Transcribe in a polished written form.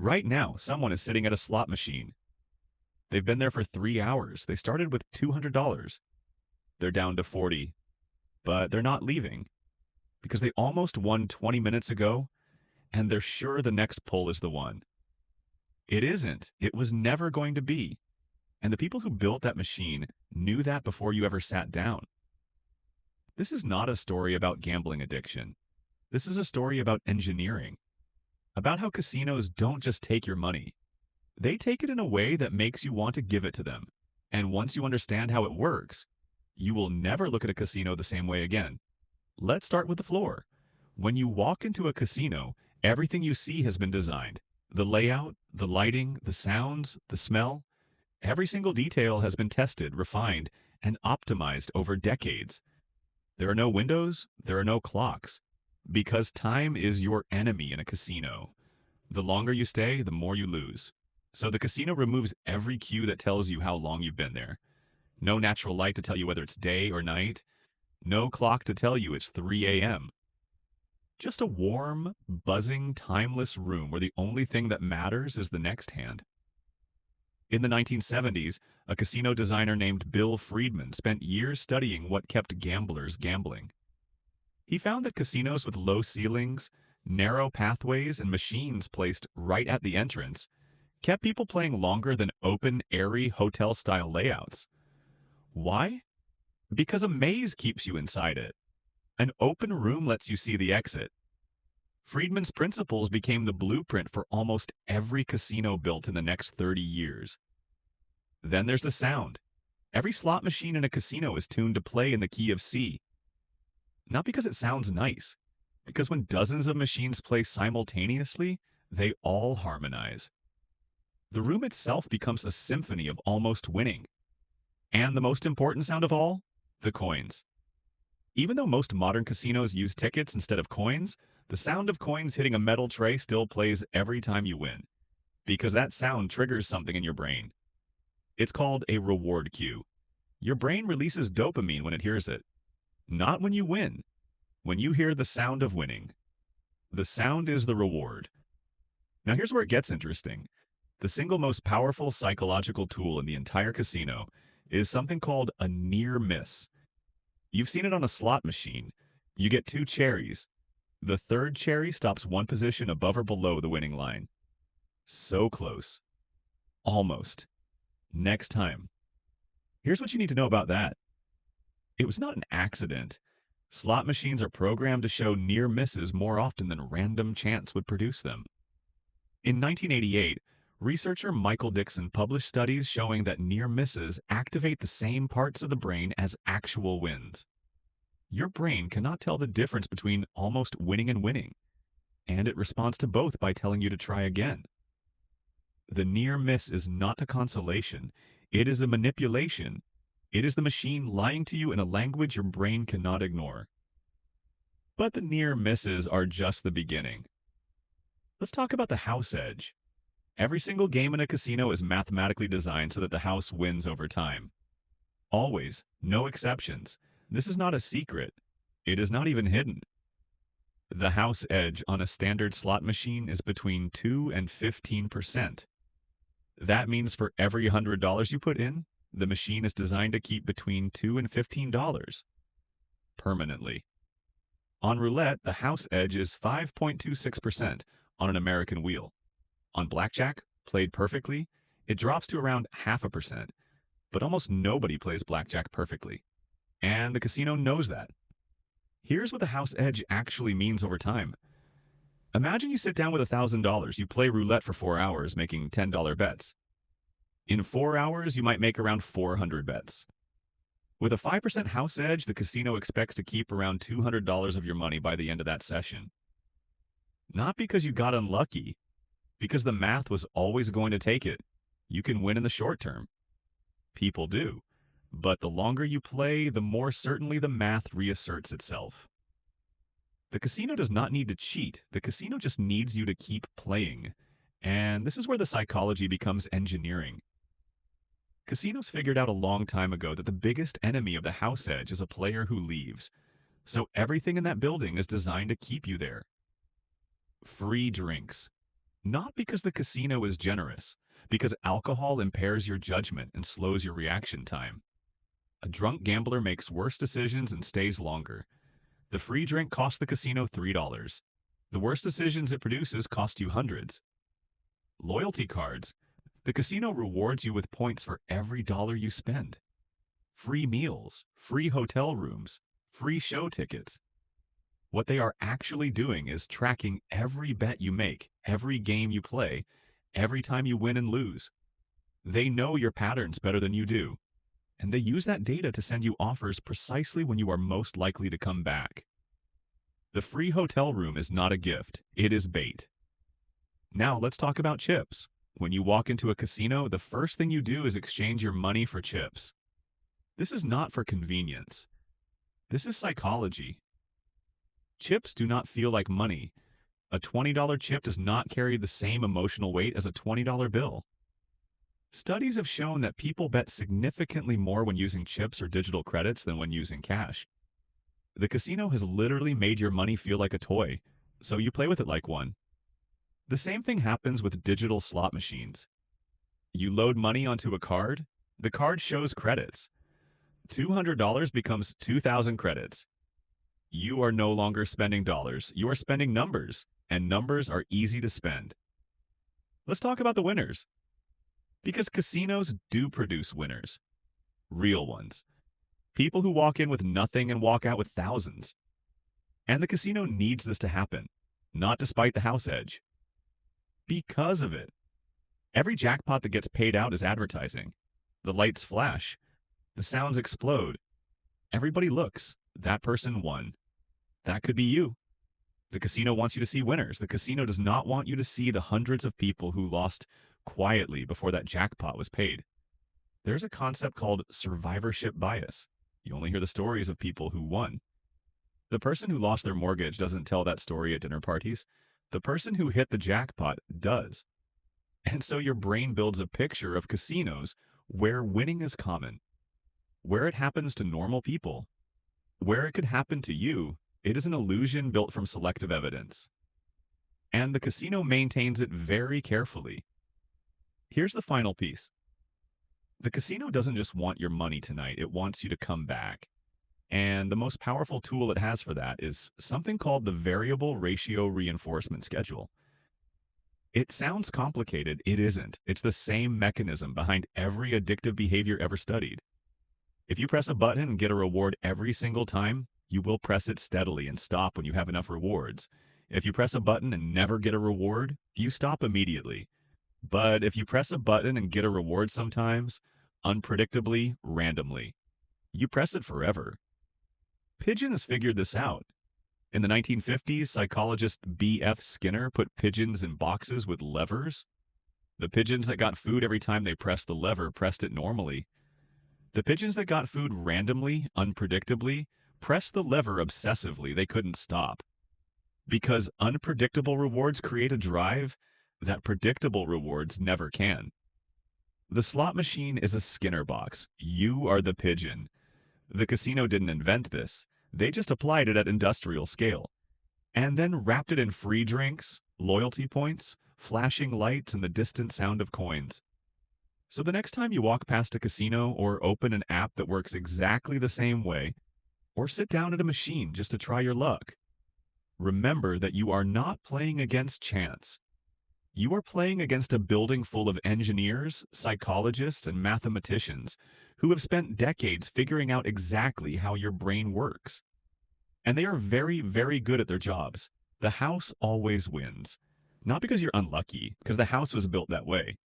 Right now, someone is sitting at a slot machine. They've been there for 3 hours. They started with $200. They're down to 40, but they're not leaving because they almost won 20 minutes ago and they're sure the next pull is the one. It isn't. It was never going to be. And the people who built that machine knew that before you ever sat down. This is not a story about gambling addiction. This is a story about engineering, about how casinos don't just take your money. They take it in a way that makes you want to give it to them. And once you understand how it works, you will never look at a casino the same way again. Let's start with the floor. When you walk into a casino, everything you see has been designed. The layout, the lighting, the sounds, the smell, every single detail has been tested, refined, and optimized over decades. There are no windows, there are no clocks, because time is your enemy in a casino. The longer you stay, the more you lose. So the casino removes every cue that tells you how long you've been there. No natural light to tell you whether it's day or night. No clock to tell you it's 3 a.m. Just a warm, buzzing, timeless room where the only thing that matters is the next hand. In the 1970s, a casino designer named Bill Friedman spent years studying what kept gamblers gambling. He found that casinos with low ceilings, narrow pathways, and machines placed right at the entrance kept people playing longer than open, airy, hotel-style layouts. Why? Because a maze keeps you inside it. An open room lets you see the exit. Friedman's principles became the blueprint for almost every casino built in the next 30 years. Then there's the sound. Every slot machine in a casino is tuned to play in the key of C. Not because it sounds nice, because when dozens of machines play simultaneously, they all harmonize. The room itself becomes a symphony of almost winning. And the most important sound of all? The coins. Even though most modern casinos use tickets instead of coins, the sound of coins hitting a metal tray still plays every time you win, because that sound triggers something in your brain. It's called a reward cue. Your brain releases dopamine when it hears it. Not when you win, when you hear the sound of winning. The sound is the reward. Now here's where it gets interesting. The single most powerful psychological tool in the entire casino is something called a near miss. You've seen it on a slot machine. You get 2 cherries. The third cherry stops 1 position above or below the winning line. So close. Almost. Next time. Here's what you need to know about that. It was not an accident. Slot machines are programmed to show near misses more often than random chance would produce them. In 1988, researcher Michael Dixon published studies showing that near misses activate the same parts of the brain as actual wins. Your brain cannot tell the difference between almost winning and winning, and it responds to both by telling you to try again. The near miss is not a consolation. It is a manipulation. It is the machine lying to you in a language your brain cannot ignore. But the near misses are just the beginning. Let's talk about the house edge. Every single game in a casino is mathematically designed so that the house wins over time. Always, no exceptions. This is not a secret. It is not even hidden. The house edge on a standard slot machine is between 2 and 15%. That means for every $100 you put in, the machine is designed to keep between $2 and $15. Permanently. On roulette, the house edge is 5.26% on an American wheel. On blackjack, played perfectly, it drops to around 0.5%, but almost nobody plays blackjack perfectly. And the casino knows that. Here's what the house edge actually means over time. Imagine you sit down with $1,000. You play roulette for 4 hours, making $10 bets. In 4 hours, you might make around 400 bets. With a 5% house edge, the casino expects to keep around $200 of your money by the end of that session. Not because you got unlucky, because the math was always going to take it. You can win in the short term. People do. But the longer you play, the more certainly the math reasserts itself. The casino does not need to cheat. The casino just needs you to keep playing. And this is where the psychology becomes engineering. Casinos figured out a long time ago that the biggest enemy of the house edge is a player who leaves. So everything in that building is designed to keep you there. Free drinks. Not because the casino is generous, because alcohol impairs your judgment and slows your reaction time. A drunk gambler makes worse decisions and stays longer. The free drink costs the casino $3. The worst decisions it produces cost you hundreds. Loyalty cards. The casino rewards you with points for every dollar you spend. Free meals, free hotel rooms, free show tickets. What they are actually doing is tracking every bet you make, every game you play, every time you win and lose. They know your patterns better than you do, and they use that data to send you offers precisely when you are most likely to come back. The free hotel room is not a gift, it is bait. Now let's talk about chips. When you walk into a casino, the first thing you do is exchange your money for chips. This is not for convenience. This is psychology. Chips do not feel like money. A $20 chip does not carry the same emotional weight as a $20 bill. Studies have shown that people bet significantly more when using chips or digital credits than when using cash. The casino has literally made your money feel like a toy, so you play with it like one. The same thing happens with digital slot machines. You load money onto a card, the card shows credits. $200 becomes 2,000 credits. You are no longer spending dollars, you are spending numbers, and numbers are easy to spend. Let's talk about the winners. Because casinos do produce winners. Real ones. People who walk in with nothing and walk out with thousands. And the casino needs this to happen, not despite the house edge. Because of it. Every jackpot that gets paid out is advertising. The lights flash. The sounds explode. Everybody looks. That person won. That could be you. The casino wants you to see winners. The casino does not want you to see the hundreds of people who lost quietly before that jackpot was paid. There's a concept called survivorship bias. You only hear the stories of people who won. The person who lost their mortgage doesn't tell that story at dinner parties. The person who hit the jackpot does. And so your brain builds a picture of casinos where winning is common, where it happens to normal people, where it could happen to you. It is an illusion built from selective evidence. And the casino maintains it very carefully. Here's the final piece. The casino doesn't just want your money tonight, it wants you to come back. And the most powerful tool it has for that is something called the variable ratio reinforcement schedule. It sounds complicated, it isn't. It's the same mechanism behind every addictive behavior ever studied. If you press a button and get a reward every single time, you will press it steadily and stop when you have enough rewards. If you press a button and never get a reward, you stop immediately. But if you press a button and get a reward sometimes, unpredictably, randomly, you press it forever. Pigeons figured this out. In the 1950s, psychologist B.F. Skinner put pigeons in boxes with levers. The pigeons that got food every time they pressed the lever pressed it normally. The pigeons that got food randomly, unpredictably, pressed the lever obsessively. They couldn't stop. Because unpredictable rewards create a drive that predictable rewards never can. The slot machine is a Skinner box. You are the pigeon. The casino didn't invent this. They just applied it at industrial scale. And then wrapped it in free drinks, loyalty points, flashing lights, and the distant sound of coins. So the next time you walk past a casino or open an app that works exactly the same way, or sit down at a machine just to try your luck, remember that you are not playing against chance. You are playing against a building full of engineers, psychologists, and mathematicians who have spent decades figuring out exactly how your brain works. And they are very, very good at their jobs. The house always wins. Not because you're unlucky, because the house was built that way.